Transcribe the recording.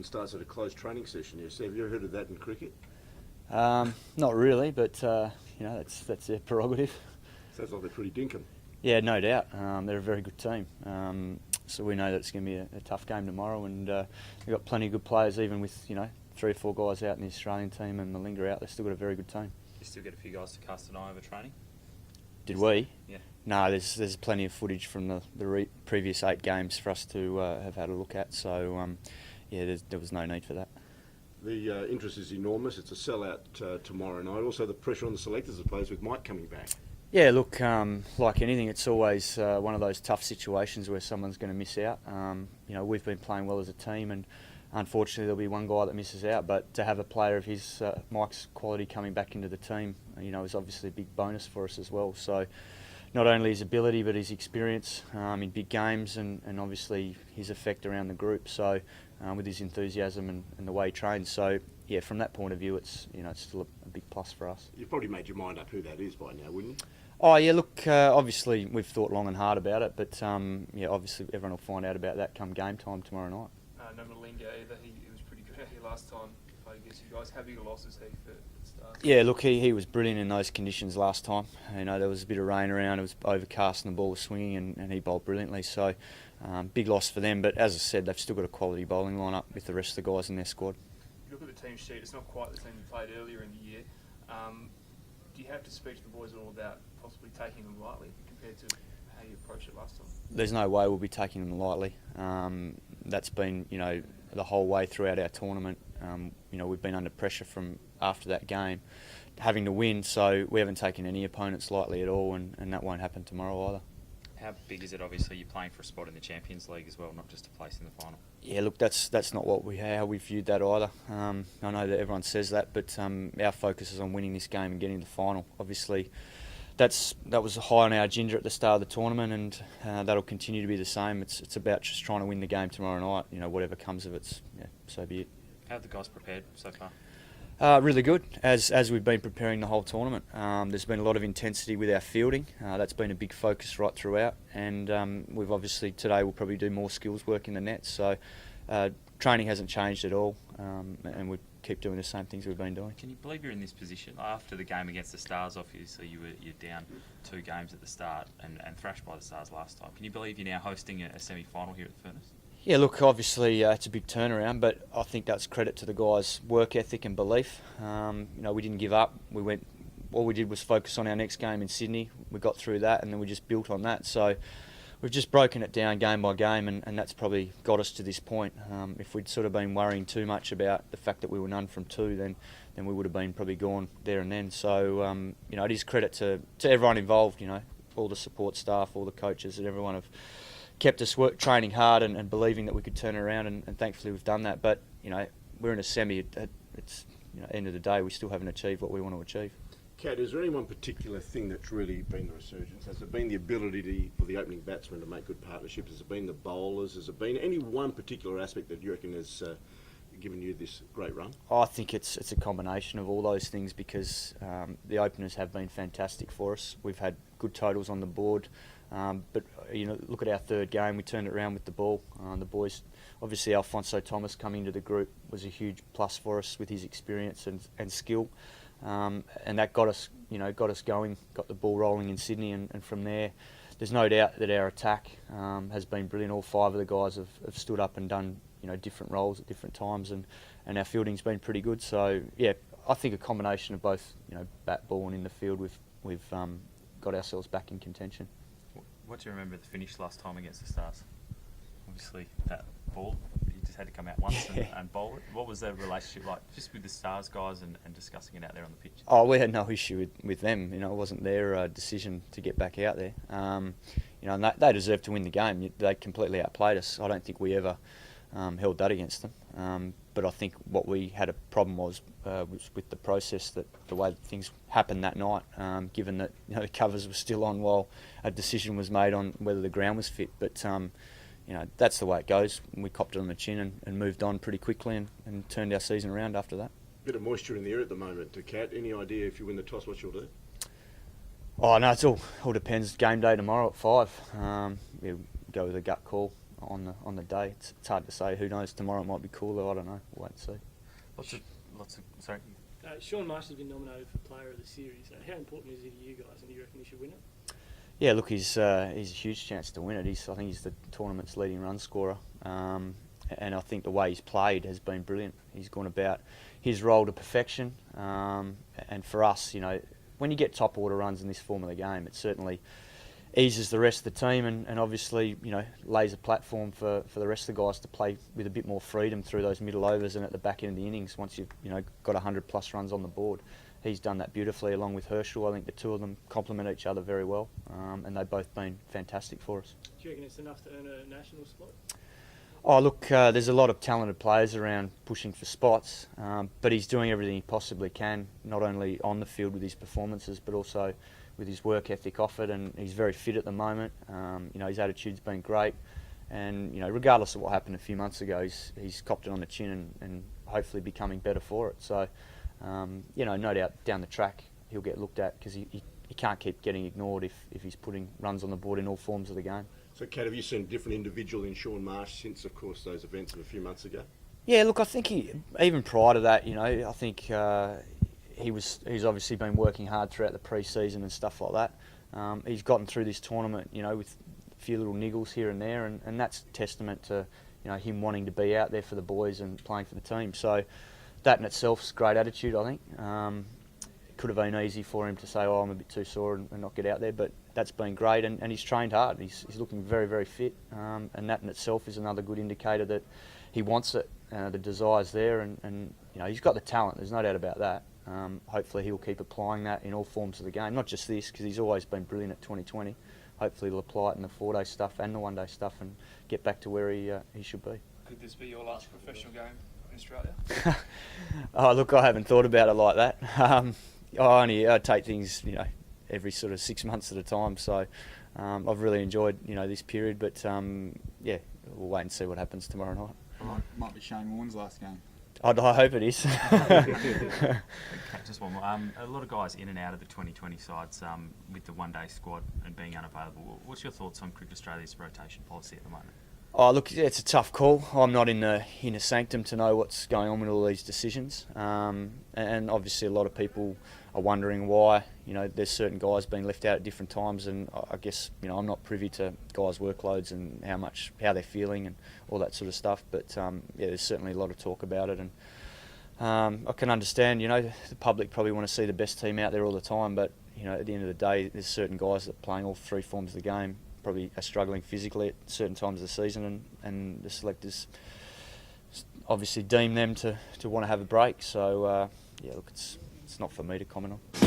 often starts at a closed training session. Yes, have you ever heard of that in cricket? Not really, but that's their prerogative. Sounds like they're pretty dinkum. Yeah, no doubt. They're a very good team. So we know that it's going to be a tough game tomorrow, and they've got plenty of good players. Even with 3 or 4 guys out in the Australian team and Malinga out, they've still got a very good team. You still get a few guys to cast an eye over training? Did we? Yeah. No, there's plenty of footage from the previous 8 games for us to have had a look at. So there was no need for that. The interest is enormous. It's a sellout tomorrow night. Also, the pressure on the selectors, I suppose, with Mike coming back. Yeah, look, like anything, it's always one of those tough situations where someone's going to miss out. We've been playing well as a team, and unfortunately there'll be one guy that misses out. But to have a player of his, Mike's quality coming back into the team, is obviously a big bonus for us as well. So not only his ability, but his experience in big games, and obviously his effect around the group. So with his enthusiasm and the way he trains. So yeah, from that point of view, it's still a big plus for us. You've probably made your mind up who that is by now, wouldn't you? Oh yeah, look, obviously we've thought long and hard about it, but obviously everyone will find out about that come game time tomorrow night. No Malinga either. He was pretty good out here last time. I guess you guys, how big a loss is he for the Stars? Yeah, look, he was brilliant in those conditions last time. There was a bit of rain around, it was overcast and the ball was swinging, and he bowled brilliantly. So big loss for them, but as I said, they've still got a quality bowling lineup with the rest of the guys in their squad. If you look at the team sheet, it's not quite the team you played earlier in the year. Do you have to speak to the boys at all about possibly taking them lightly compared to how you approached it last time? There's no way we'll be taking them lightly. That's been, the whole way throughout our tournament. We've been under pressure from after that game, having to win, so we haven't taken any opponents lightly at all, and that won't happen tomorrow either. How big is it? Obviously, you're playing for a spot in the Champions League as well, not just a place in the final. Yeah, look, that's not how we viewed that either. I know that everyone says that, but our focus is on winning this game and getting to the final. Obviously, that was high on our agenda at the start of the tournament, and that'll continue to be the same. It's about just trying to win the game tomorrow night. Whatever comes of it, so be it. How have the guys prepared so far? Really good, as we've been preparing the whole tournament. There's been a lot of intensity with our fielding. That's been a big focus right throughout, and we've obviously today we'll probably do more skills work in the nets. So training hasn't changed at all, and we keep doing the same things we've been doing. Can you believe you're in this position after the game against the Stars? Obviously, you're down 2 games at the start and thrashed by the Stars last time. Can you believe you're now hosting a semi-final here at the Furnace? Yeah, look, obviously it's a big turnaround, but I think that's credit to the guys' work ethic and belief. We didn't give up. All we did was focus on our next game in Sydney. We got through that, and then we just built on that. So we've just broken it down game by game, and that's probably got us to this point. If we'd sort of been worrying too much about the fact that we were none from 2, then we would have been probably gone there and then. So it is credit to everyone involved. All the support staff, all the coaches, and everyone have kept us training hard and believing that we could turn it around, and thankfully we've done that. But we're in a semi. It's end of the day, we still haven't achieved what we want to achieve. Kat, is there any one particular thing that's really been the resurgence? Has it been the ability for the opening batsmen to make good partnerships? Has it been the bowlers? Has it been any one particular aspect that you reckon has given you this great run? I think it's a combination of all those things, because the openers have been fantastic for us. We've had good totals on the board. But look at our third game. We turned it around with the ball. The boys, obviously, Alfonso Thomas coming into the group was a huge plus for us with his experience and skill, and that got us going, got the ball rolling in Sydney, and from there, there's no doubt that our attack has been brilliant. All 5 of the guys have stood up and done different roles at different times, and our fielding's been pretty good. So yeah, I think a combination of both bat, ball, and in the field, we've got ourselves back in contention. What do you remember the finish last time against the Stars? Obviously, that ball, you just had to come out once and bowl it. What was the relationship like, just with the Stars guys and discussing it out there on the pitch? Oh, we had no issue with them. It wasn't their decision to get back out there. And they deserved to win the game. They completely outplayed us. I don't think we ever held that against them. But I think what we had a problem was with the process, that the way things happened that night, given that the covers were still on while a decision was made on whether the ground was fit. But that's the way it goes. We copped it on the chin and moved on pretty quickly and turned our season around after that. Bit of moisture in the air at the moment. Kat, any idea if you win the toss what you'll do? Oh no, it's all depends. Game day tomorrow at 5. We'll go with a gut call. on the day. It's hard to say. Who knows? Tomorrow might be cooler. I don't know. We'll wait and see. Lots of sorry. Sean Marsh has been nominated for Player of the Series. How important is he to you guys, and do you reckon he should win it? Yeah, look, he's a huge chance to win it. I think he's the tournament's leading run scorer, and I think the way he's played has been brilliant. He's gone about his role to perfection, and for us, when you get top order runs in this form of the game, it certainly eases the rest of the team, and obviously, lays a platform for the rest of the guys to play with a bit more freedom through those middle overs and at the back end of the innings once you've got 100 plus runs on the board. He's done that beautifully along with Herschel. I think the two of them complement each other very well, and they've both been fantastic for us. Do you reckon it's enough to earn a national spot? Oh, look, there's a lot of talented players around pushing for spots, but he's doing everything he possibly can, not only on the field with his performances, but also with his work ethic off it, and he's very fit at the moment. His attitude's been great, and regardless of what happened a few months ago, he's copped it on the chin and hopefully becoming better for it. So, no doubt down the track he'll get looked at because he can't keep getting ignored if he's putting runs on the board in all forms of the game. So, Kat, have you seen a different individual in Sean Marsh since, of course, those events of a few months ago? Yeah, look, I think even prior to that, I think he's obviously been working hard throughout the pre-season and stuff like that. He's gotten through this tournament, with a few little niggles here and there, and that's testament to him wanting to be out there for the boys and playing for the team. So that in itself is great attitude, I think. It could have been easy for him to say, I'm a bit too sore and not get out there, but that's been great, and he's trained hard. He's looking very, very fit, and that in itself is another good indicator that he wants it. The desire's there, and he's got the talent, there's no doubt about that. Hopefully he'll keep applying that in all forms of the game, not just this, because he's always been brilliant at 2020. Hopefully he'll apply it in the 4-day stuff and the 1-day stuff and get back to where he should be. Could this be your last professional game in Australia? Oh, look, I haven't thought about it like that. I take things, every sort of 6 months at a time. So I've really enjoyed, this period. But yeah, we'll wait and see what happens tomorrow night. Might be Shane Warne's last game. I hope it is. Okay, just one more. A lot of guys in and out of the 2020 sides with the one-day squad and being unavailable. What's your thoughts on Cricket Australia's rotation policy at the moment? Oh, look, it's a tough call. I'm not in the inner sanctum to know what's going on with all these decisions. And obviously a lot of people are wondering why, there's certain guys being left out at different times, and I guess, I'm not privy to guys' workloads and how they're feeling and all that sort of stuff. But yeah, there's certainly a lot of talk about it, and I can understand, the public probably want to see the best team out there all the time, but, at the end of the day, there's certain guys that are playing all three forms of the game probably are struggling physically at certain times of the season, and the selectors obviously deem them to want to have a break. So yeah, look, it's not for me to comment on.